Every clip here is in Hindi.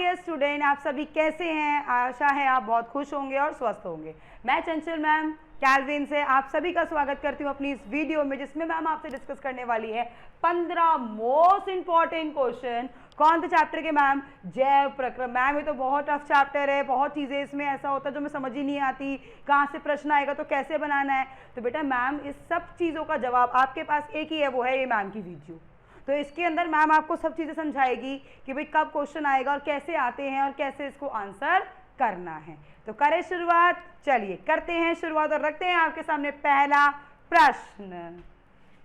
डियर स्टूडेंट, आप सभी कैसे हैं? आशा है आप बहुत खुश होंगे और स्वस्थ होंगे। मैं चंचल मैम कैल्विन से आप सभी का स्वागत करती हूँ अपनी इस वीडियो में, जिसमें मैम आपसे डिस्कस करने वाली है 15 मोस्ट इंपॉर्टेंट क्वेश्चन। कौन से चैप्टर के मैम? जैव प्रक्रम। मैम ये तो बहुत टफ चैप्टर है, बहुत चीज़ें इसमें ऐसा होता है जो मैं समझ ही नहीं आती, कहाँ से प्रश्न आएगा तो कैसे बनाना है। तो बेटा मैम इस सब चीज़ों का जवाब आपके पास एक ही है, वो है ये मैम की वीडियो। तो इसके अंदर मैम आपको सब चीज़ें समझाएगी कि भाई कब क्वेश्चन आएगा और कैसे आते हैं और कैसे इसको आंसर करना है। तो करें शुरुआत? चलिए करते हैं शुरुआत और रखते हैं आपके सामने पहला प्रश्न।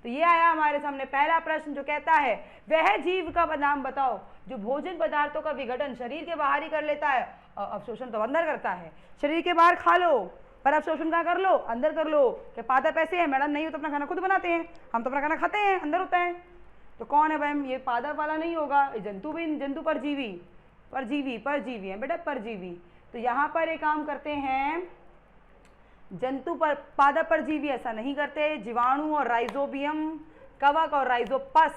तो ये आया हमारे सामने पहला प्रश्न जो कहता है वह जीव का नाम बताओ जो भोजन पदार्थों का विघटन शरीर के बाहर ही कर लेता है और अवशोषण तो अंदर करता है। शरीर के बाहर खा लो पर अवशोषण कहाँ कर लो? अंदर कर लो। क्या पादप ऐसे है? मैडम नहीं हो तो अपना खाना खुद बनाते हैं, हम तो अपना खाना खाते हैं, अंदर होता है। तो कौन है मैम? ये पादप वाला नहीं होगा, जंतु भी, जंतु परजीवी, परजीवी परजीवी है बेटा, परजीवी। तो यहाँ पर एक काम करते हैं, जंतु पर पादप परजीवी ऐसा नहीं करते, जीवाणु और राइजोबियम, कवक और राइजोपस।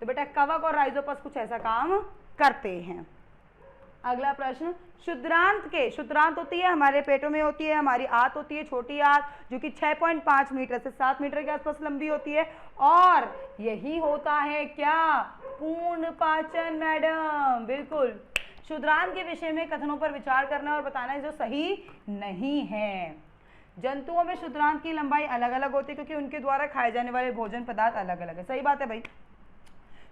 तो बेटा कवक और राइजोपस कुछ ऐसा काम करते हैं। अगला प्रश्न, क्षुद्रांत के, क्षुद्रांत होती है हमारे पेटों में होती है, हमारी आंत होती है, छोटी आंत जो कि 6.5 मीटर से 7 मीटर के आसपास लंबी होती है और यही होता है क्या? पूर्ण पाचन। मैडम बिल्कुल। क्षुद्रांत के विषय में कथनों पर विचार करना और बताना है जो सही नहीं है। जंतुओं में क्षुद्रांत की लंबाई अलग अलग होती है क्योंकि उनके द्वारा खाए जाने वाले भोजन पदार्थ अलग अलग है। सही बात है भाई।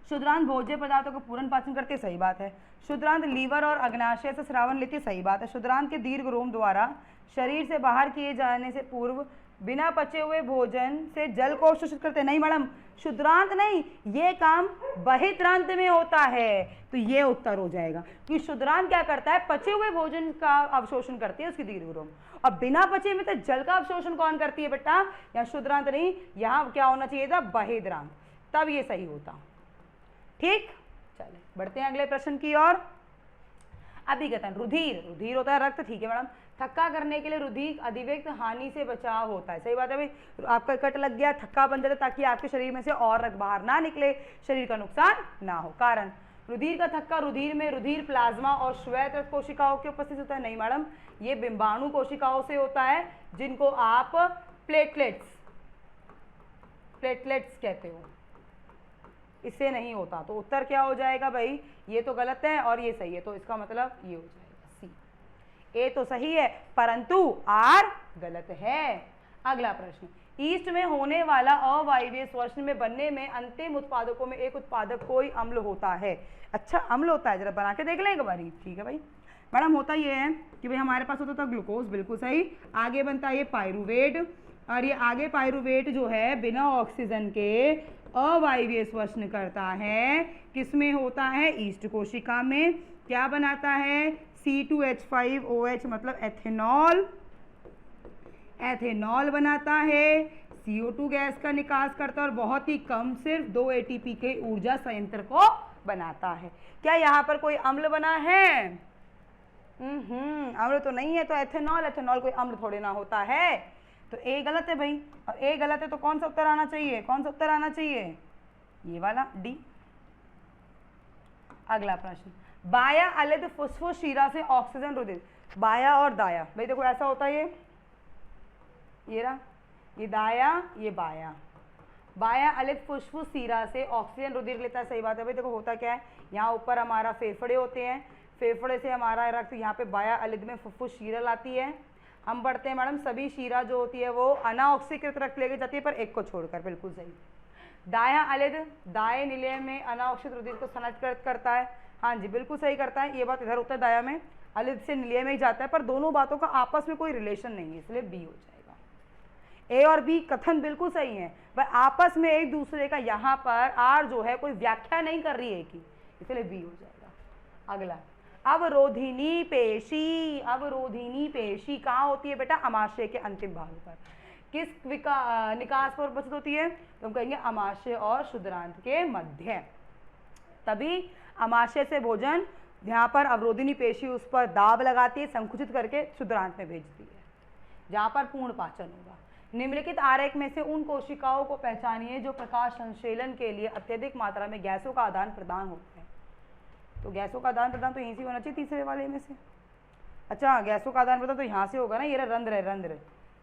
क्षुद्रांत भोज्य पदार्थों को पूर्ण पाचन करती है। सही बात है। क्षुद्रांत लीवर और अग्नाशय से स्रावन लेती है। सही बात है। क्षुद्रांत के दीर्घ रोम द्वारा शरीर से बाहर किए जाने से पूर्व बिना पचे हुए भोजन से जल को अवशोषित करते हैं। नहीं मैडम, क्षुद्रांत नहीं, ये काम बहित्रांत में होता है। तो ये उत्तर हो जाएगा कि क्षुद्रांत क्या करता है? पचे हुए भोजन का अवशोषण करती है उसकी दीर्घ रोम, और बिना पचे में तो जल का अवशोषण कौन करती है बेटा? यहाँ क्षुद्रांत नहीं, यहाँ क्या होना चाहिए था? बहिद्रांत, तब ये सही होता। ठीक, चले बढ़ते हैं अगले प्रश्न की ओर। अभिकथन, रुधिर, रुधिर होता है रक्त, ठीक है मैडम। थक्का करने के लिए रुधिर अधिव्यक्त हानि से बचाव होता है। सही बात है भाई। आपका कट लग गया, थक्का बन जाता है ताकि आपके शरीर में से और रक्त बाहर ना निकले, शरीर का नुकसान ना हो। कारण, रुधिर का थक्का रुधिर में रुधिर प्लाज्मा और श्वेत रक्त कोशिकाओं की उपस्थित होता है। नहीं मैडम, ये बिंबाणु कोशिकाओं से होता है जिनको आप प्लेटलेट्स, प्लेटलेट्स कहते हो, इससे नहीं होता। तो उत्तर क्या हो जाएगा भाई? ये तो गलत है और ये सही है, तो इसका मतलब ये हो जाएगा सी। ए तो सही है परंतु आर गलत है। अगला प्रश्न, ईस्ट में होने वाला अवायवीय श्वसन में बनने में अंतिम उत्पादकों में एक उत्पादक कोई अम्ल होता है। अच्छा अम्ल होता है, जरा बना के देख लें एक बारी। ठीक है भाई। मैडम होता ये है कि भाई हमारे पास होता था ग्लूकोज, बिल्कुल सही। आगे बनता है ये पायरुवेट, और ये आगे पायरुवेट जो है बिना ऑक्सीजन के अवायवीय श्वसन करता है। किसमें होता है? ईस्ट कोशिका में। क्या बनाता है? C2H5OH मतलब एथेनॉल, एथेनॉल बनाता है। CO2 गैस का निकास करता है और बहुत ही कम, सिर्फ 2 ATP के ऊर्जा संयंत्र को बनाता है। क्या यहाँ पर कोई अम्ल बना है? अम्ल तो नहीं है, तो एथेनॉल, एथेनॉल कोई अम्ल थोड़े ना होता है। तो ए गलत है भाई, और ए गलत है तो कौन सा उत्तर आना चाहिए? कौन सा उत्तर आना चाहिए? ये वाला डी। अगला प्रश्न, बाया अलिद फुस्फुस शिरा से ऑक्सीजन रुधिर, बाया और दाया, भाई देखो ऐसा होता है, ये रहा, ये दाया ये बाया। बाया अलिद फुस्फुस शिरा से ऑक्सीजन रुधिर लेता है। सही बात है भाई। देखो होता क्या है, यहाँ ऊपर हमारा फेफड़े होते हैं, फेफड़े से हमारा रक्त यहाँ पे बाया अलिद में फुस्फुस शिरा लाती है। हम बढ़ते हैं मैडम, सभी शिरा जो होती है वो अनाऑक्सीकृत रक्त लेके जाती है पर एक को छोड़कर, बिल्कुल सही। दाया अलिद दाएं निलय में अनाऑक्सीकृत रुधिर को स्थानांतरित करता है। हाँ जी बिल्कुल सही करता है। ये बात इधर होता है, दाया में, अलिद से निलय में ही जाता है, पर दोनों बातों का आपस में कोई रिलेशन नहीं है, इसलिए बी हो जाएगा। ए और बी कथन बिल्कुल सही है, पर आपस में एक दूसरे का यहाँ पर आर जो है कोई व्याख्या नहीं कर रही है कि, इसलिए बी हो जाएगा। अगला, अवरोधिनी पेशी, अवरोधिनी पेशी कहाँ होती है बेटा? अमाशय के अंतिम भाग पर। किस निकास पर उपस्थित होती है? तो हम कहेंगे अमाशय और क्षुद्रांत के मध्य। तभी अमाशय से भोजन यहाँ पर अवरोधिनी पेशी उस पर दाब लगाती है, संकुचित करके क्षुद्रांत में भेजती है जहाँ पर पूर्ण पाचन होगा। निम्नलिखित आरेख में से उन कोशिकाओं को पहचानिए जो प्रकाश संश्लेषण के लिए अत्यधिक मात्रा में गैसों का आदान प्रदान होते हैं। तो गैसों का आदान प्रदान तो यहीं से होना चाहिए तीसरे वाले में से। अच्छा, गैसों का आदान प्रदान तो यहाँ से होगा ना, ये रंध्र है, रंध्र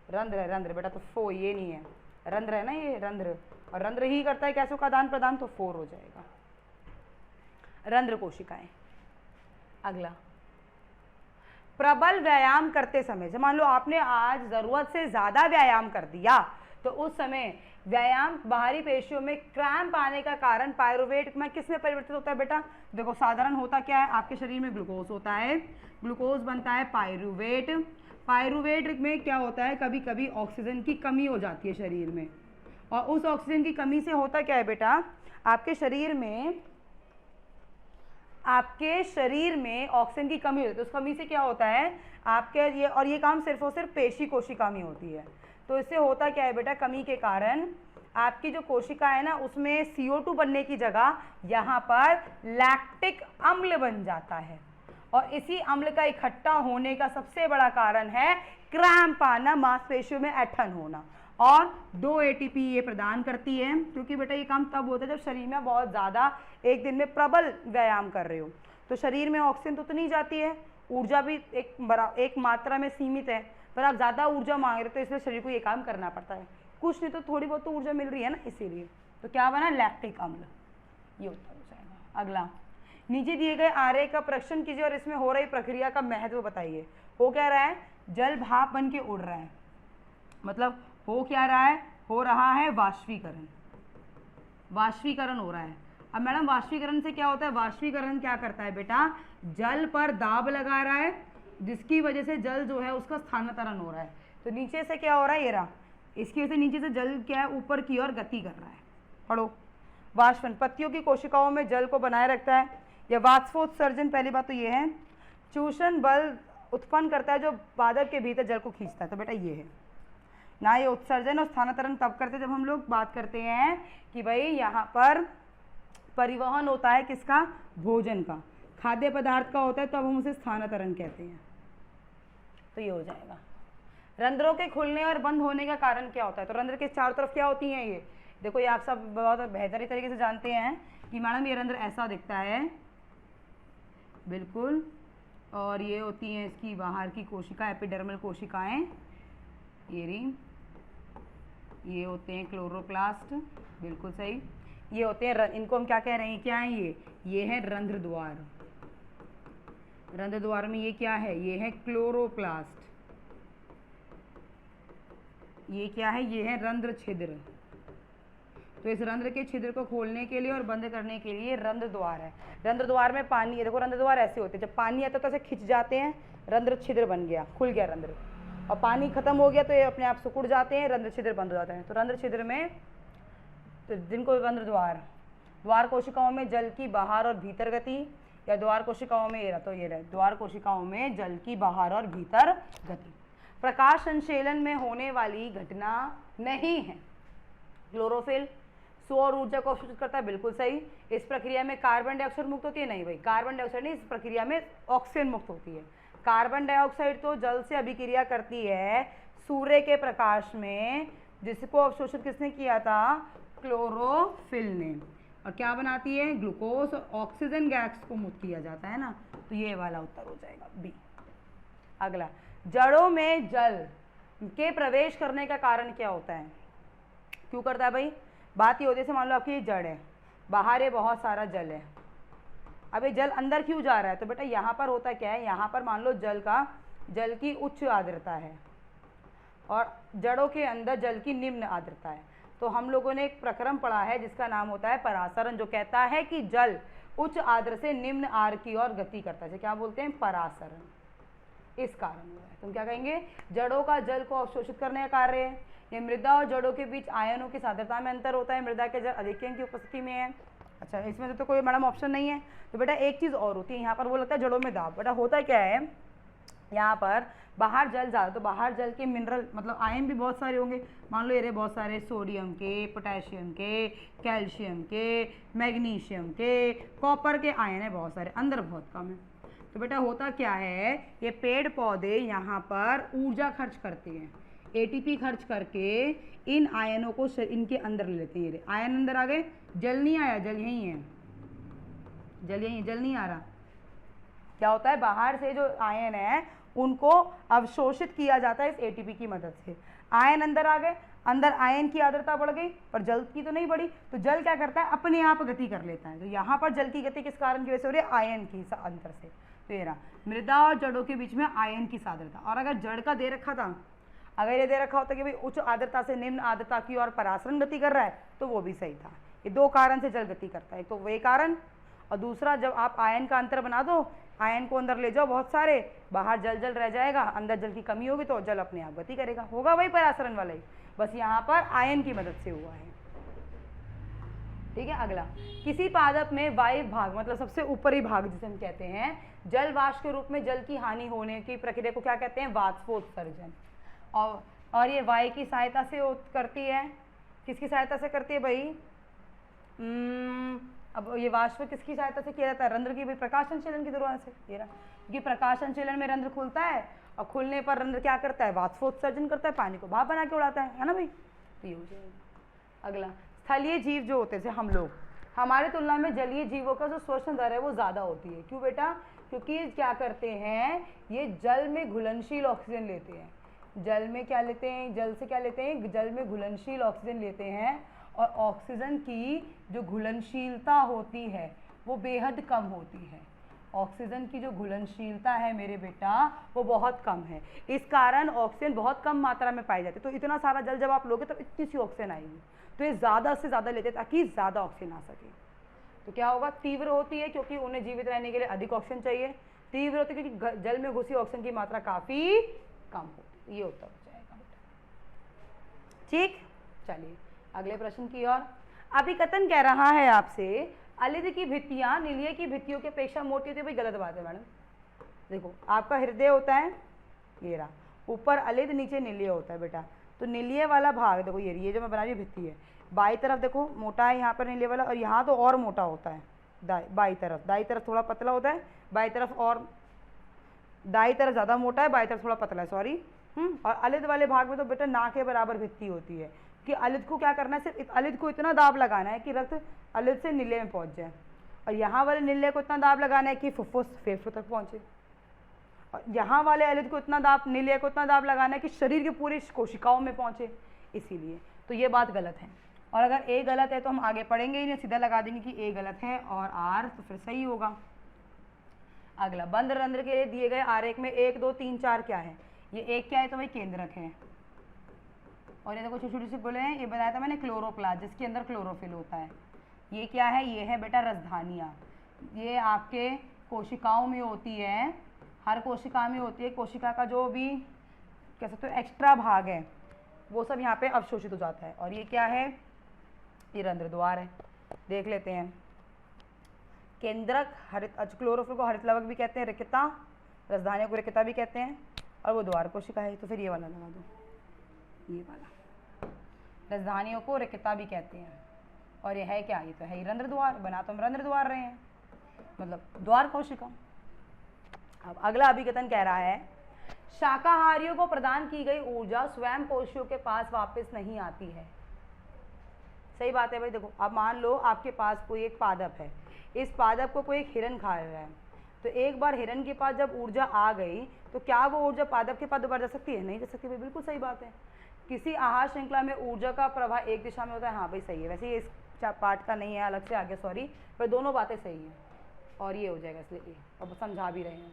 रंध्र है, रंध्र बेटा, तो 4 ये नहीं है, रंध्र है ना ये, रंध्र, और रंध्र ही करता है गैसों का आदान प्रदान, तो 4 हो जाएगा रंध्र कोशिकाएं। अगला, प्रबल व्यायाम करते समय, जब मान लो आपने आज जरूरत से ज्यादा व्यायाम कर दिया तो उस समय व्यायाम बाहरी पेशियों में क्रैम्प आने का कारण पायरुवेट में किस में परिवर्तित होता है बेटा? देखो साधारण होता क्या है, आपके शरीर में ग्लूकोज होता है, ग्लूकोज बनता है पायरुवेट, पायरुवेट में क्या होता है, कभी कभी ऑक्सीजन की कमी हो जाती है शरीर में, और उस ऑक्सीजन की कमी से होता क्या है बेटा, आपके शरीर में ऑक्सीजन की कमी होती है, तो उस कमी से क्या होता है आपके ये, और ये काम सिर्फ और सिर्फ पेशी कोशिका में होती है, तो इससे होता क्या है बेटा, कमी के कारण आपकी जो कोशिका है ना उसमें CO2 बनने की जगह यहाँ पर लैक्टिक अम्ल बन जाता है, और इसी अम्ल का इकट्ठा होने का सबसे बड़ा कारण है क्रैम्प आना, मांसपेशियों में ऐंठन होना, और 2 ATP ये प्रदान करती है, क्योंकि बेटा ये काम तब होता है जब शरीर में बहुत ज़्यादा एक दिन में प्रबल व्यायाम कर रहे हो, तो शरीर में ऑक्सीजन तो उतनी जाती है, ऊर्जा भी एक मात्रा में सीमित है, पर आप ज़्यादा ऊर्जा मांग रहे हो तो इसलिए शरीर को ये काम करना पड़ता है, कुछ नहीं तो थोड़ी बहुत तो ऊर्जा मिल रही है ना, इसीलिए तो क्या बना, लैक्टिक अम्ल, ये उत्तर हो जाएगा। अगला, नीचे दिए गए आरेख का परीक्षण कीजिए और इसमें हो रही प्रक्रिया का महत्व बताइए। हो क्या रहा है, जल भाप बन के उड़ रहा है, मतलब हो क्या रहा है, हो रहा है वाष्पीकरण, वाष्पीकरण हो रहा है। अब मैडम वाष्पीकरण से क्या होता है, वाष्पीकरण क्या करता है बेटा, जल पर दाब लगा रहा है, जिसकी वजह से जल जो है उसका स्थानांतरण हो रहा है, तो नीचे से क्या हो रहा है, ये रहा, इसकी वजह से नीचे से जल क्या है ऊपर की ओर गति कर रहा है। पढ़ो, वाष्पन पत्तियों की कोशिकाओं में जल को बनाए रखता है, या वाष्पोत्सर्जन, पहली बात तो ये है, चूषण बल उत्पन्न करता है जो पादप के भीतर जल को खींचता है, तो बेटा ये है ना, ये उत्सर्जन और स्थानांतरण तब करते हैं जब हम लोग बात करते हैं कि भाई यहाँ पर परिवहन होता है किसका, भोजन का, खाद्य पदार्थ का होता है, तब हम उसे स्थानांतरण कहते हैं, तो ये हो जाएगा। रंध्रों के खुलने और बंद होने का कारण क्या होता है, तो रंध्र के चारों तरफ क्या होती हैं, ये देखो, ये आप सब बहुत बेहतरी तरीके से जानते हैं कि मैडम ये रंध्र ऐसा दिखता है बिल्कुल, और ये होती हैं इसकी बाहर की कोशिका, एपिडर्मल कोशिकाएं, ये रही, ये होते हैं क्लोरोप्लास्ट, बिल्कुल सही, ये होते हैं, इनको हम क्या कह रहे हैं, क्या है ये है रंध्र द्वार, रंध्र द्वार में ये क्या है, ये है क्लोरोप्लास्ट, ये क्या है, ये है रंध्र छिद्र, तो इस रंध्र के छिद्र को खोलने के लिए और बंद करने के लिए रंध्र द्वार है। रंध्र द्वार में पानी, देखो रंध्र द्वार ऐसे होते हैं, जब पानी आता है तो ऐसे खिंच जाते हैं, रंध्र छिद्र बन गया, खुल गया रंध्र, और पानी खत्म हो गया तो ये अपने आप सिकुड़ जाते हैं, रंध्र छिद्र बंद हो जाते हैं, तो रंध्र छिद्र में, तो जिनको रंध्र द्वार, द्वार कोशिकाओं में जल की बाहर और भीतर गति, या द्वार कोशिकाओं में, ये रहा, तो ये रहा, द्वार कोशिकाओं में जल की बाहर और भीतर गति। प्रकाश संश्लेषण में होने वाली घटना नहीं है। क्लोरोफिल सौर ऊर्जा को अवशोषित करता है, बिल्कुल सही। इस प्रक्रिया में कार्बन डाइऑक्साइड मुक्त होती है, नहीं भाई, कार्बन डाइऑक्साइड नहीं, इस प्रक्रिया में ऑक्सीजन मुक्त होती है। कार्बन डाइऑक्साइड तो जल से अभिक्रिया करती है सूर्य के प्रकाश में, जिसको अवशोषित किसने किया था, क्लोरोफिल ने, और क्या बनाती है, ग्लूकोज और ऑक्सीजन गैस को मुक्त किया जाता है ना, तो ये वाला उत्तर हो जाएगा बी। अगला, जड़ों में जल के प्रवेश करने का कारण क्या होता है, क्यों करता है भाई, बात ये होती है, जैसे मान लो आपकी ये जड़ है, बाहर ये बहुत सारा जल है, अब ये जल अंदर क्यों जा रहा है, तो बेटा यहाँ पर होता क्या है, यहाँ पर मान लो जल की उच्च आर्द्रता है और जड़ों के अंदर जल की निम्न आर्द्रता है, तो हम लोगों ने एक प्रक्रम पढ़ा है जिसका नाम होता है परासरण, जो कहता है कि जल उच्च आर्द्र से निम्न आर्द्र की ओर गति करता है, क्या बोलते हैं, परासरण। इस कारण हुआ है, तुम क्या कहेंगे, जड़ों का जल को अवशोषित करने का कार्य है। ये मृदा और जड़ों के बीच आयनों की सांद्रता में अंतर होता है, मृदा के जल अधिक की उपस्थिति में है। अच्छा, इसमें तो कोई मैडम ऑप्शन नहीं है, तो बेटा एक चीज़ और होती है यहाँ पर, वो लगता है जड़ों में दाब। बेटा होता क्या है, यहाँ पर बाहर जल ज़्यादा, तो बाहर जल के मिनरल मतलब आयन भी बहुत सारे होंगे, मान लो ये बहुत सारे सोडियम के, पोटेशियम के, कैल्शियम के, मैग्नीशियम के, कॉपर के आयन है बहुत सारे, अंदर बहुत कम है। तो बेटा होता क्या है, ये पेड़ पौधे यहाँ पर ऊर्जा खर्च करते हैं, एटीपी खर्च करके इन आयनों को इनके अंदर ले लेते हैं। आयन अंदर आ गए, जल नहीं आया, जल यहीं है, जल यहीं, जल नहीं आ रहा। क्या होता है, बाहर से जो आयन है उनको अवशोषित किया जाता है इस एटीपी की मदद से। आयन अंदर आ गए, अंदर आयन की आर्द्रता बढ़ गई पर जल की तो नहीं बढ़ी, तो जल क्या करता है, अपने आप गति कर लेता है। तो यहाँ पर जल की गति किस कारण की वजह से हो रही है, आयन की अंतर से। तो ये रहा मृदा और जड़ों के बीच में आयन की सांद्रता। और अगर जड़ का दे रखा था, अगर ये दे रखा होता कि भाई उच्च आर्द्रता से निम्न आर्द्रता की ओर परासरण गति कर रहा है, तो वो भी सही था। ये दो कारण से जल गति करता है, एक तो वे कारण, और दूसरा जब आप आयन का अंतर बना दो, आयन को अंदर ले जाओ बहुत सारे, बाहर जल जल रह जाएगा, अंदर जल की कमी होगी तो जल अपने आप गति करेगा, होगा वही परासरण वाला ही, बस यहाँ पर आयन की मदद से हुआ है। ठीक है, अगला, किसी पादप में वायु भाग मतलब सबसे ऊपरी भाग जिसे हम कहते हैं, जल वाष्प के रूप में जल की हानि होने की प्रक्रिया को क्या कहते हैं, वाष्पोत्सर्जन। और ये वायु की सहायता से करती है, किसकी सहायता से करती है भाई, अब ये वाष्प किसकी सहायता से किया जाता है, रंध्र की, भाई प्रकाश संचलन की दौरान से। ये रहा, क्योंकि प्रकाश संचलन में रंध्र खुलता है और खुलने पर रंध्र क्या करता है, वाष्पोत्सर्जन करता है, पानी को भाप बना के उड़ाता है ना भाई। तो ये हो जाएगा। अगला, स्थलीय जीव जो होते थे हम लोग, हमारे तुलना में जलीय जीवों का जो श्वसन दर है वो ज़्यादा होती है। क्यों बेटा, क्योंकि क्या करते हैं, ये जल में घुलनशील ऑक्सीजन लेते हैं। जल में क्या लेते हैं, जल से क्या लेते हैं, जल में घुलनशील ऑक्सीजन लेते हैं, और ऑक्सीजन की जो घुलनशीलता होती है वो बेहद कम होती है। ऑक्सीजन की जो घुलनशीलता है मेरे बेटा वो बहुत कम है, इस कारण ऑक्सीजन बहुत कम मात्रा में पाई जाती है। तो इतना सारा जल जब आप लोगे तब इतनी सी ऑक्सीजन आएगी, तो ये ज़्यादा से ज़्यादा लेते ताकि ज़्यादा ऑक्सीजन आ सके। तो क्या होगा, तीव्र होती है क्योंकि उन्हें जीवित रहने के लिए अधिक ऑक्सीजन चाहिए, तीव्र होती है क्योंकि जल में घुसी ऑक्सीजन की मात्रा काफ़ी कम होती है। ये उत्तर हो जाएगा बेटा। ठीक, चलिए अगले प्रश्न की ओर। अभिकथन कह रहा है आपसे, अलिद की भित्तियां निलय की भित्तियों की अपेक्षा मोटी होती है। भाई गलत बात है मैडम। देखो आपका हृदय होता है, ये रहा, ऊपर अलिद नीचे निलय होता है बेटा। तो निलय वाला भाग देखो, ये जो मैं बना रही भित्ति है, बाई तरफ देखो मोटा है यहाँ पर निलय वाला, और यहाँ तो और मोटा होता है बाई तरफ थोड़ा पतला होता है, बाई तरफ और दाई तरफ ज़्यादा मोटा है, बाई तरफ थोड़ा पतला है, सॉरी। और अलिद वाले भाग में तो बेटा ना के बराबर भित्ति होती है कि अलिद को क्या करना है, सिर्फ अलिद को इतना दाब लगाना है कि रक्त अलिद से निलय में पहुंच जाए, और यहाँ वाले निलय को इतना दाब लगाना है कि फुफ्फुस फेफड़ों तक पहुंचे, और यहाँ वाले अलिद को इतना दाब, निलय को इतना दाब लगाना है कि शरीर की पूरी कोशिकाओं में पहुंचे। इसीलिए तो ये बात गलत है, और अगर ए गलत है तो हम आगे पढ़ेंगे ही नहीं, सीधा लगा देंगे कि ए गलत है और आर तो फिर सही होगा। अगला, बंद रंध्र के लिए दिए गए आरेख में 1 2 3 4 क्या है, ये एक क्या है तो भाई केंद्रक है, और ये देखो छोटी छोटी सी बोले हैं, ये बताया था मैंने क्लोरोप्लास्ट जिसके अंदर क्लोरोफिल होता है। ये क्या है, ये है बेटा रसधानियाँ, ये आपके कोशिकाओं में होती है, हर कोशिका में होती है। कोशिका का जो भी कह सकते हो एक्स्ट्रा भाग है वो सब यहाँ पे अवशोषित हो जाता है। और ये क्या है, ये रंध्र द्वार है, देख लेते हैं। केंद्रक, हरित, क्लोरोफिल को हरित लवक भी कहते हैं, रिक्ता, रसधानियों को रिक्ता भी कहते हैं, और वो द्वार कोशिका है। तो फिर ये वाला लगा दो, ये वाला, रसधानियों को रिक्ता भी कहते हैं, और ये है क्या, ये तो है रंध्र द्वार, बना तो हम रंध्र द्वार रहे हैं, मतलब द्वार कोशिका। अब अगला अभिकथन कह रहा है, शाकाहारियों को प्रदान की गई ऊर्जा स्वयं पोषियों के पास वापस नहीं आती है। सही बात है भाई। देखो अब मान लो आपके पास कोई एक पादप है, इस पादप को कोई एक हिरन खा रहा है, तो एक बार हिरन के पास जब ऊर्जा आ गई तो क्या वो ऊर्जा पादप के पास दोबारा जा सकती है, नहीं जा सकती भाई, बिल्कुल सही बात है। किसी आहार श्रृंखला में ऊर्जा का प्रवाह एक दिशा में होता है, हाँ भाई सही है। वैसे ये इस पार्ट का नहीं है, अलग से आगे, सॉरी, पर दोनों बातें सही हैं, और ये हो जाएगा इसलिए, अब समझा भी रहे हैं।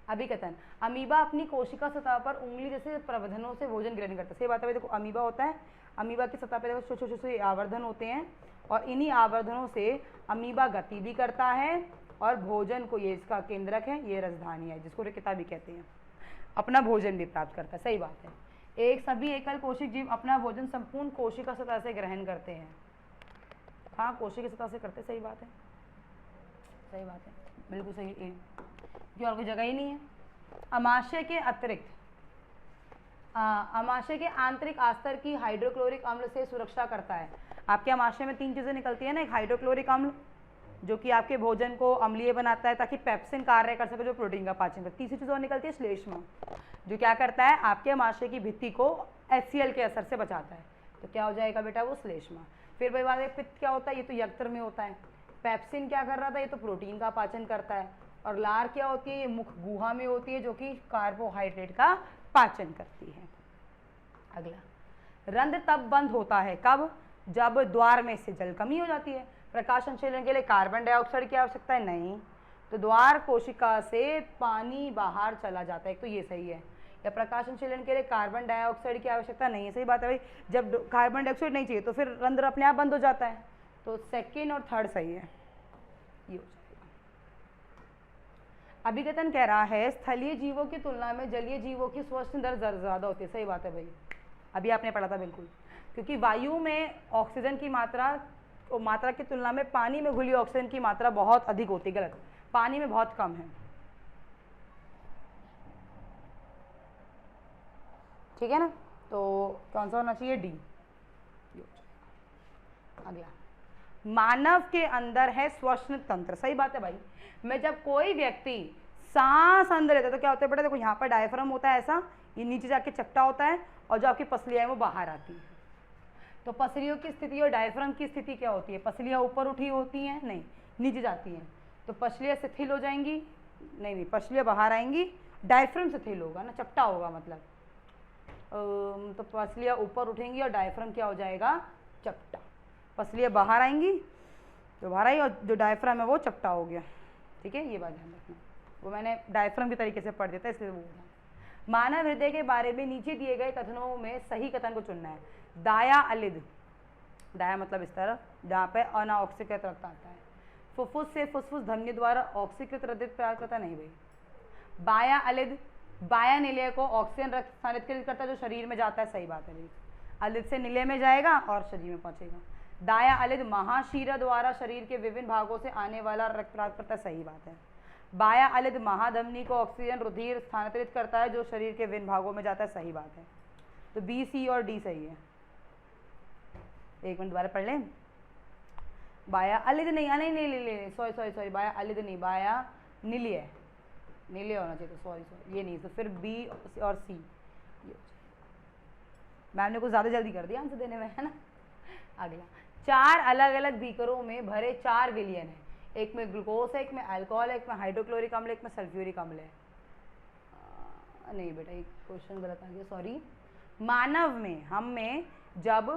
अभिकथन, अमीबा अपनी कोशिका सतह पर उंगली जैसे प्रवर्धनों से भोजन ग्रहण करता है। सही बात है। देखो अमीबा होता है, अमीबा की सतह पर देखो छोटे छोटे से आवर्धन होते हैं, और इन्हीं आवर्धनों से अमीबा गति भी करता है और भोजन को, ये इसका केंद्रक है, ये रसधानी है जिसको रिक्ता भी कहते हैं, अपना भोजन भी प्राप्त करता है। सही बात है। एक सभी एकल कोशिक जीव अपना भोजन संपूर्ण कोशिका सतह से ग्रहण करते हैं। हाँ, कोशिका सतह से करते, सही बात है, सही बात है, बिल्कुल सही है, क्योंकि और कोई जगह ही नहीं है। अमाशय के अतिरिक्त अमाशय के आंतरिक आस्तर की हाइड्रोक्लोरिक अम्ल से सुरक्षा करता है। आपके अमाशय में 3 चीज़ें निकलती है ना, एक हाइड्रोक्लोरिक अम्ल जो कि आपके भोजन को अम्लीय बनाता है ताकि पेप्सिन कार्य कर सके जो प्रोटीन का पाचन करता है। तीसरी चीज़ और निकलती है श्लेष्मा, जो क्या करता है, आपके अमाशय की भित्ति को HCl के असर से बचाता है। तो क्या हो जाएगा बेटा, वो श्लेष्मा। फिर भाई बात है, पित्त क्या होता है, ये तो यकृत में होता है, पेप्सिन क्या कर रहा था, ये तो प्रोटीन का पाचन करता है, और लार क्या होती है, ये मुख गुहा में होती है जो कि कार्बोहाइड्रेट का पाचन करती है। अगला, रंध्र तब बंद होता है कब, जब द्वार में से जल कमी हो जाती है। प्रकाश संश्लेषण के लिए कार्बन डाइऑक्साइड की आवश्यकता है, नहीं, तो द्वार कोशिका से पानी बाहर चला जाता है, एक तो ये सही है। या प्रकाश संश्लेषण के लिए कार्बन डाइऑक्साइड की आवश्यकता नहीं है, सही बात है भाई, जब कार्बन डाइऑक्साइड नहीं चाहिए तो फिर रंध्र अपने आप बंद हो जाता है, तो सेकेंड और थर्ड सही है, ये हो जाएगा। अभिकथन कह रहा है स्थलीय जीवों की तुलना में जलीय जीवों की श्वसन दर ज़्यादा होती है, सही बात है भाई, अभी आपने पढ़ा था बिल्कुल, क्योंकि वायु में ऑक्सीजन की मात्रा की तुलना में पानी में घुली ऑक्सीजन की मात्रा बहुत अधिक होती है, गलत, पानी में बहुत कम है, ठीक है ना, तो कौन सा होना चाहिए, डी। अगला, मानव के अंदर है श्वसन तंत्र, सही बात है भाई, मैं जब कोई व्यक्ति सांस अंदर लेता है तो क्या होता है बेटा, देखो यहाँ पर डायफ्राम होता है ऐसा, ये नीचे जाके चपटा होता है, और जो आपकी पसलियाँ है वो बाहर आती है। तो पसलियों की स्थिति और डायफ्राम की स्थिति क्या होती है, पसलियाँ ऊपर उठी होती हैं, नहीं, नीचे जाती हैं, तो पसलियाँ शिथिल हो जाएंगी, नहीं, पसलियाँ बाहर आएंगी, डायफ्राम शिथिल होगा ना, चपटा होगा मतलब, तो पसलियाँ ऊपर उठेंगी और डायफ्राम क्या हो जाएगा, चपटा, पसलियाँ बाहर आएंगी तो बाहर आई, और जो डायफ्राम है वो चपटा हो गया, ठीक है, ये बात ध्यान रखना, वो मैंने डायफ्राम के तरीके से पढ़ दिया था इसलिए वो ध्यान। मानव हृदय के बारे में नीचे दिए गए कथनों में सही कथन को चुनना है। दाया अलिद, दाया मतलब इस तरफ जहाँ पे अनाऑक्सीकृत रक्त आता है, फुफ्फुस से फुसफुस धमनी द्वारा ऑक्सीकृत रक्त प्राप्त करता, नहीं भाई। बाया अलिद, बाया निलय को ऑक्सीजन रक्त स्थानांतरित करता है जो शरीर में जाता है, सही बात है भाई, अलिद से निलय में जाएगा और शरीर में पहुंचेगा। दाया अलिद महाशिरा द्वारा शरीर के विभिन्न भागों से आने वाला रक्त प्राप्त करता है, सही बात है। बाया अलिद महाधमनी को ऑक्सीजन रुधिर स्थानांतरित करता है जो शरीर के विभिन्न भागों में जाता है, सही बात है, तो बी, सी और डी सही है। एक मिनट दोबारा पढ़ लें, बाया अलिद नहीं, नहीं, सॉरी, बाया अलिद नहीं, बाया निलय, निलय होना चाहिए, तो सॉरी ये नहीं, तो फिर बी और सी, मैम ने कुछ ज़्यादा जल्दी कर दिया आंसर देने में, है ना। अगला, 4 अलग अलग बीकरों में भरे 4 विलयन है, एक में ग्लूकोज है, एक में अल्कोहल है, एक में हाइड्रोक्लोरिक अम्ल, एक में सल्फ्यूरिक अम्ल है। नहीं बेटा, एक क्वेश्चन गलत आ गया, सॉरी। मानव में, हम में जब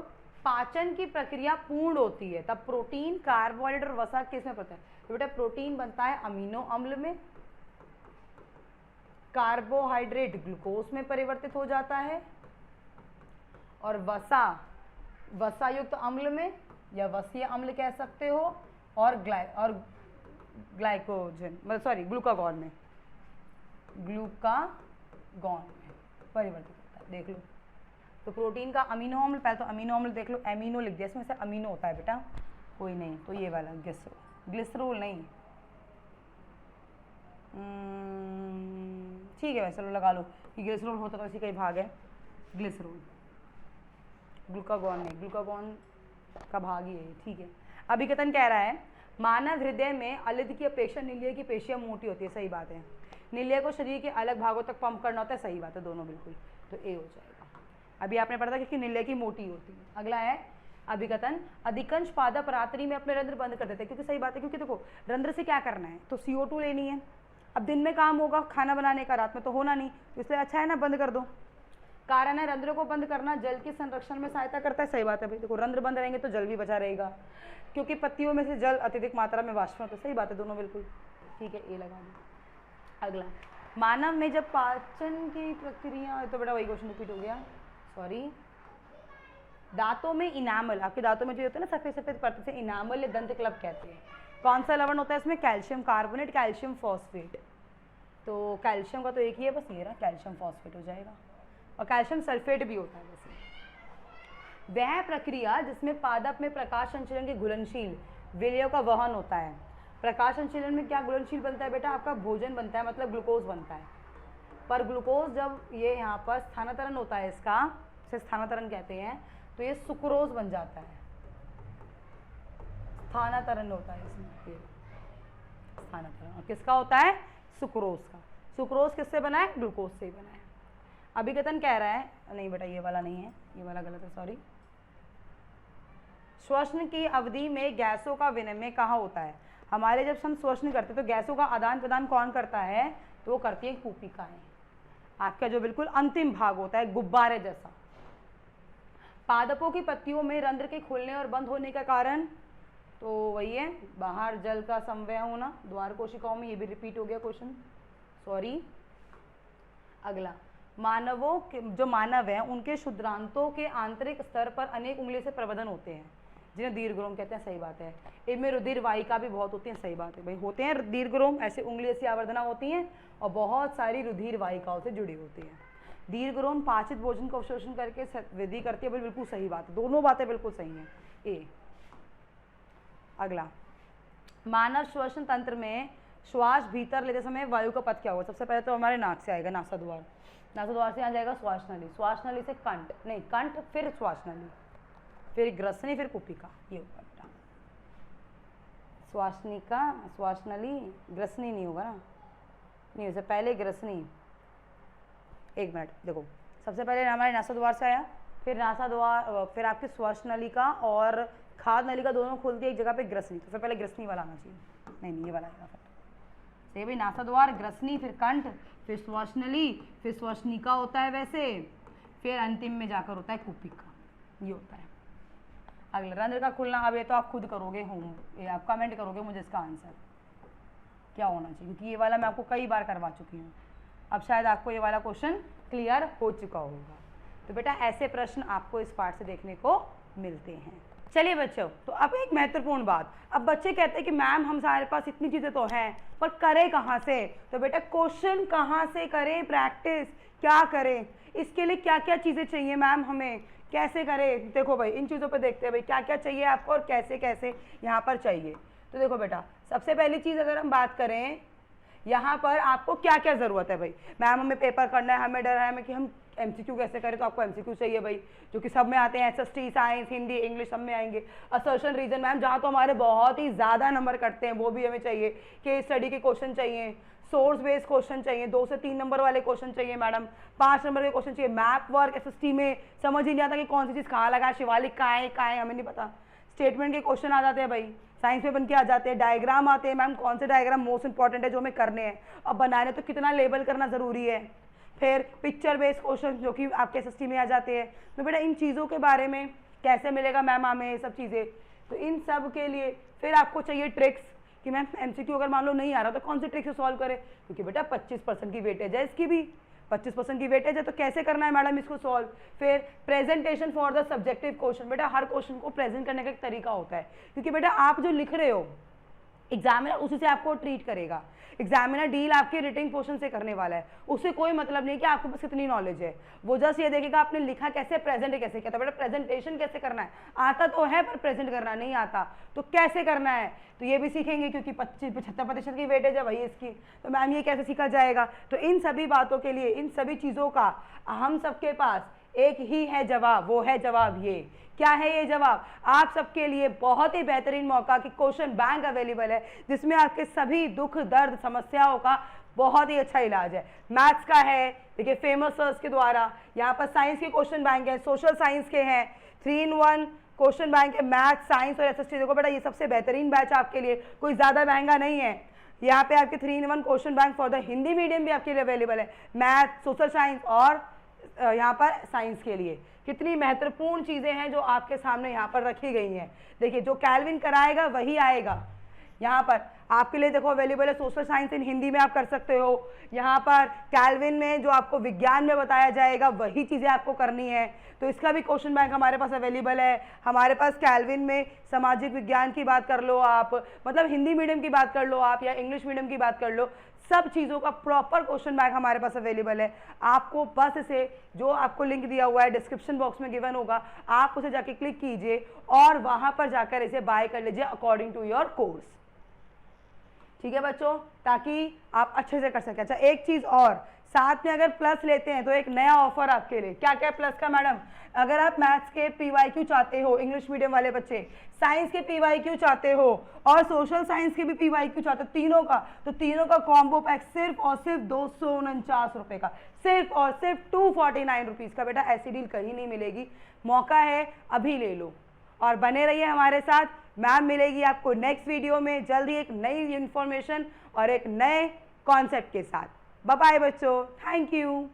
पाचन की प्रक्रिया पूर्ण होती है तब प्रोटीन, कार्बोहाइड्रेट और वसा किस में बनता है, तो बेटा प्रोटीन बनता है अमीनो अम्ल में, कार्बोहाइड्रेट ग्लूकोज में परिवर्तित हो जाता है, और वसा युक्त अम्ल में, या वसीय अम्ल कह सकते हो, और ग्लाइकोजन मतलब सॉरी ग्लूकागॉन में परिवर्तित होता है, देख लो। तो प्रोटीन का अमीनो अम्ल, पहले तो अमीनो अम्ल देख लो, एमिनो लिख दिया, इसमें से अमीनो होता है बेटा, कोई नहीं, तो ये वाला ग्लिसरोल नहीं, ठीक है वैसे चलो लगा लो कि ग्लिसरोल होता तो इसी का ही भाग है, ग्लिसरोल, ग्लूकागॉन नहीं, ग्लूकागॉन का भाग ही है, ठीक है। अभिकथन कह रहा है मानव हृदय में अलिद की अपेक्षा निलय की पेशियां मोटी होती है, सही बात है, निलय को शरीर के अलग भागों तक पंप करना होता है, सही बात है, दोनों बिल्कुल, तो ए हो जाएगा। अभी आपने पढ़ा था कि निलय की मोटी होती है। अगला है अभिकथन, अधिकांश पादप रात्रि में अपने रंध्र बंद कर देते हैं, क्योंकि सही बात है, क्योंकि देखो रंध्र से क्या करना है, तो CO2 लेनी है, अब दिन में काम होगा खाना बनाने का, रात में तो होना नहीं, तो इसलिए अच्छा है ना बंद कर दो। कारण है रंध्रों को बंद करना जल के संरक्षण में सहायता करता है, सही बात है भाई, देखो रंध्र बंद रहेंगे तो जल भी बचा रहेगा, क्योंकि पत्तियों में से जल अत्यधिक मात्रा में वाष्प होता है, सही बात है, दोनों बिल्कुल ठीक है, ए लगा दो। अगला, मानव में जब पाचन की प्रक्रिया, तो बेटा वही क्वेश्चन रिपीट हो गया, सॉरी। दांतों में इनामल, आपके दांतों में जो होता है ना सफेद सफेद परत से, इनामल या दंत क्लब कहते हैं, कौन सा लवण होता है इसमें, कैल्शियम कार्बोनेट, कैल्शियम फॉस्फेट, तो कैल्शियम का तो एक ही है बस, ये रहा कैल्शियम फॉस्फेट हो जाएगा, और कैल्शियम सल्फेट भी होता है वैसे। वह प्रक्रिया जिसमें पादप में प्रकाश संचलन के घुलनशील विलयों का वहन होता है। प्रकाश संचलन में क्या घुलनशील बनता है बेटा, आपका भोजन बनता है, मतलब ग्लूकोज बनता है, पर ग्लूकोज जब ये यहाँ पर स्थानांतरण होता है, इसका इसे स्थानांतरण कहते हैं, तो ये सुक्रोज बन जाता है, स्थानांतरण होता है इसमें, ये स्थानांतरण, और किसका होता है, सुक्रोज का। सुक्रोज किससे बना है, ग्लूकोज से ही बना है। अभिकथन कह रहा है, नहीं बेटा ये वाला नहीं है, ये वाला गलत है, सॉरी। श्वसन की अवधि में गैसों का विनिमय कहाँ होता है? हमारे जब हम श्वसन करते हैं तो गैसों का आदान प्रदान कौन करता है? तो वो करती है कूपिकाएं। आपका जो बिल्कुल अंतिम भाग होता है गुब्बारे जैसा। पादपों की पत्तियों में रंध्र के खुलने और बंद होने का कारण तो वही है, बाहर जल का संवय होना द्वार कोशिकाओं में। ये भी रिपीट हो गया क्वेश्चन, सॉरी। अगला, मानवों के जो मानव हैं उनके क्षुद्रांतों के आंतरिक स्तर पर अनेक उंगली से प्रवर्धन होते हैं जिन्हें दीर्घरोम कहते हैं। सही बात है। इनमें रुधिर वाहिका भी बहुत होती है। सही बात है भाई, होते हैं दीर्घरोम, ऐसे उंगली ऐसी आवर्धना होती हैं और बहुत सारी रुधिर वाहिकाओं से जुड़ी होती है। दीर्घरोम पाचित भोजन को अवशोषण करके वृद्धि करती है। बिल्कुल सही बात है, दोनों बातें बिल्कुल सही हैं। ए। अगला, मानव श्वसन तंत्र में श्वास भीतर लेते समय वायु का पथ क्या होगा? सबसे पहले तो हमारे नाक से आएगा, नासाद्वार। नासाद्वार से आ जाएगा श्वास नली, श्वास नली से कंठ, नहीं कंठ फिर श्वास नली, फिर ग्रसनी, फिर कुपिका। ये होगा बेटा श्वासनिका, श्वास नली, ग्रसनी नहीं होगा ना, नहीं उससे पहले ग्रसनी। एक मिनट देखो, सबसे पहले हमारे नासाद्वार से आया, फिर नासाद्वार, फिर आपकी श्वास नलिका और खाद नलिका दोनों खुलती है एक जगह पे, ग्रसनी। तो फिर पहले ग्रसनी वाला आना चाहिए, नहीं ये वाला आएगा। फिर भाई नासाद्वार, ग्रसनी, फिर कंठ, फिर श्वास नली, फिर श्वसनिका होता है वैसे, फिर अंतिम में जाकर होता है कुपिका। ये होता है। अगला, रंध्र का खुलना। अब ये तो आप खुद करोगे होम, ये आप कमेंट करोगे मुझे इसका आंसर क्या होना चाहिए, क्योंकि ये वाला मैं आपको कई बार करवा चुकी हूँ। अब शायद आपको ये वाला क्वेश्चन क्लियर हो चुका होगा। तो बेटा ऐसे प्रश्न आपको इस पार्ट से देखने को मिलते हैं। चलिए बच्चों, तो अब एक महत्वपूर्ण बात, अब बच्चे कहते हैं कि मैम हम हमारे पास इतनी चीज़ें तो हैं पर करें कहाँ से? तो बेटा क्वेश्चन कहाँ से करें, प्रैक्टिस क्या करें, इसके लिए क्या क्या चीज़ें चाहिए मैम, हमें कैसे करें? देखो भाई इन चीज़ों पे देखते हैं भाई क्या क्या चाहिए आपको और कैसे कैसे यहाँ पर चाहिए। तो देखो बेटा, सबसे पहली चीज़ अगर हम बात करें यहाँ पर आपको क्या क्या ज़रूरत है भाई, मैम हमें पेपर करना है, हमें डर है हमें कि हम एमसीक्यू कैसे करें, तो आपको एमसीक्यू चाहिए भाई, जो कि सब में आते हैं, एसएसटी, साइंस, हिंदी, इंग्लिश सब में आएंगे। असर्शन रीजन मैम जहाँ तो हमारे बहुत ही ज़्यादा नंबर कटते हैं वो भी हमें चाहिए। केस स्टडी के क्वेश्चन चाहिए, सोर्स बेस्ड क्वेश्चन चाहिए, 2 से 3 नंबर वाले क्वेश्चन चाहिए मैडम, 5 नंबर के क्वेश्चन चाहिए। मैप वर्क एसएसटी में समझ ही नहीं आता कि कौन सी चीज़ कहाँ लगा, शिवालिक कहाँ है हमें नहीं पता। स्टेटमेंट के क्वेश्चन आ जाते हैं भाई, साइंस में बन के आ जाते हैं। डायग्राम आते हैं मैम, कौन से डायग्राम मोस्ट इंपॉर्टेंट है जो हमें करने हैं, अब बनाने तो कितना लेबल करना ज़रूरी है। फिर पिक्चर बेस्ड क्वेश्चन जो कि आपके एसएसटी में आ जाते हैं। तो बेटा इन चीज़ों के बारे में कैसे मिलेगा मैम हमें ये सब चीज़ें, तो इन सब के लिए फिर आपको चाहिए ट्रिक्स कि मैम एमसीक्यू अगर मान लो नहीं आ रहा तो कौन सी ट्रिक से सॉल्व करें, क्योंकि बेटा 25% की वेटेज है, इसकी भी 25% की वेटेज है, तो कैसे करना है मैडम इसको सॉल्व। फिर presentation for the subjective question, बेटा हर क्वेश्चन को प्रेजेंट करने का एक तरीका होता है, क्योंकि बेटा आप जो लिख रहे हो एग्जामिनर उसी से आपको ट्रीट करेगा। एग्जामिनर डील आपके रिटिंग पोर्शन से करने वाला है, उससे कोई मतलब नहीं कि आपके पास कितनी नॉलेज है, वो जस्ट ये देखेगा आपने लिखा कैसे, प्रेजेंट कैसे किया। तो बेटा प्रेजेंटेशन कैसे करना है आता तो है पर प्रेजेंट करना नहीं आता, तो कैसे करना है तो ये भी सीखेंगे, क्योंकि 75% की वेटेज है भाई इसकी, तो मैम ये कैसे सीखा जाएगा। तो इन सभी बातों के लिए, इन सभी चीज़ों का हम सबके पास एक ही है जवाब, वो है जवाब ये। क्या है ये जवाब? आप सबके लिए बहुत ही बेहतरीन मौका कि क्वेश्चन बैंक अवेलेबल है, जिसमें आपके सभी दुख दर्द समस्याओं का बहुत ही अच्छा इलाज है। मैथ्स का है, देखिए फेमस सर्स के द्वारा, यहाँ पर साइंस के क्वेश्चन बैंक है, सोशल साइंस के हैं, 3-in-1 क्वेश्चन बैंक है, मैथ्स, साइंस और एसएसटी। देखो बेटा ये सबसे बेहतरीन बैच आपके लिए, कोई ज़्यादा महंगा नहीं है। यहाँ पे आपके 3-in-1 question bank for the Hindi medium भी आपके लिए अवेलेबल है, मैथ, सोशल साइंस और यहाँ पर साइंस के लिए। कितनी महत्वपूर्ण चीज़ें हैं जो आपके सामने यहाँ पर रखी गई हैं। देखिए जो कैल्विन कराएगा वही आएगा यहाँ पर आपके लिए। देखो अवेलेबल है सोशल साइंस इन हिंदी में आप कर सकते हो, यहाँ पर कैल्विन में जो आपको विज्ञान में बताया जाएगा वही चीज़ें आपको करनी है, तो इसका भी क्वेश्चन बैंक हमारे पास अवेलेबल है। हमारे पास कैल्विन में सामाजिक विज्ञान की बात कर लो आप, मतलब हिंदी मीडियम की बात कर लो आप या इंग्लिश मीडियम की बात कर लो, सब चीज़ों का प्रॉपर क्वेश्चन बैंक हमारे पास अवेलेबल है। आपको बस इसे, जो आपको लिंक दिया हुआ है डिस्क्रिप्शन बॉक्स में गिवन होगा, आप उसे जाके क्लिक कीजिए और वहाँ पर जाकर इसे बाय कर लीजिए अकॉर्डिंग टू योर कोर्स। ठीक है बच्चों, ताकि आप अच्छे से कर सकें। अच्छा एक चीज़ और, साथ में अगर प्लस लेते हैं तो एक नया ऑफर आपके लिए। क्या क्या प्लस का मैडम? अगर आप मैथ्स के PYQ चाहते हो, इंग्लिश मीडियम वाले बच्चे, साइंस के PYQ चाहते हो और सोशल साइंस के भी PYQ चाहते हो, तीनों का, तो तीनों का कॉम्बो पैक सिर्फ और सिर्फ 249 रुपये का, सिर्फ और सिर्फ 249 रुपीज़ का। बेटा ऐसी डील कहीं नहीं मिलेगी, मौका है अभी ले लो। और बने रहिए हमारे साथ। मैम मिलेगी आपको नेक्स्ट वीडियो में जल्द ही एक नई इन्फॉर्मेशन और एक नए कॉन्सेप्ट के साथ। बाय बाय बच्चों, थैंक यू।